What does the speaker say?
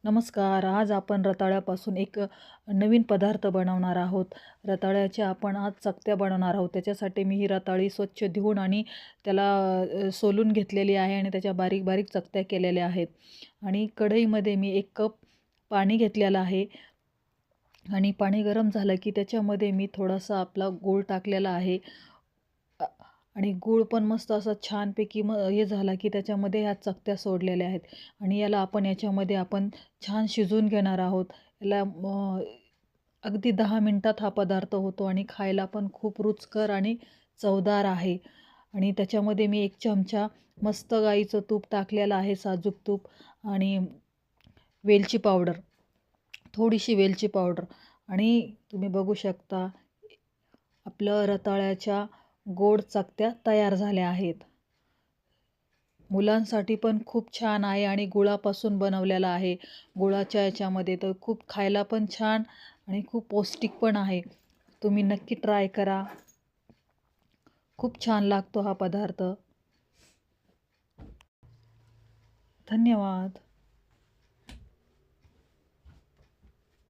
नमस्कार. आज आपण रताळ्यापासून एक नवीन पदार्थ बनवणार आहोत. रताळ्याच्या आपण आज चकत्या बनवणार आहोत. त्याच्यासाठी मी ही रताळी स्वच्छ धुवून आणि त्याला सोलून घेतलेली आहे आणि त्याच्या बारीक बारीक चकत्या केलेल्या आहेत. आणि कढईमध्ये मी 1 कप पाणी घेतलेलं आहे आणि पाणी गरम झालं की त्याच्यामध्ये मी थोडासा आपला गूळ टाकलेला आहे. अ, आणि गूळ पण मस्त असा छानपैकी हे झाला की त्याच्यामध्ये ह्या चकत्या सोडलेल्या आहेत आणि याच्यामध्ये आपण छान शिजवून घेणार आहोत. याला अगदी 10 मिनिटात हा पदार्थ होतो आणि खायला पण खूप रुचकर आणि चवदार आहे. आणि त्याच्यामध्ये मी 1 चमचा मस्त गाईचं तूप टाकलेलं आहे, साजूक तूप आणि वेलची पावडर, थोडीशी वेलची पावडर आणि तुम्ही बघू शकता आपलं रताळ्याच्या गोड चकत्या तयार झाल्या आहेत. मुलांसाठी पण खूप छान आहे आणि गुळापासून बनवलेला आहे. गुळाच्या याच्यामध्ये तर खूप खायला पण छान आणि खूप पौष्टिक पण आहे. तुम्ही नक्की ट्राय करा. खूप छान लागतो हा पदार्थ. धन्यवाद.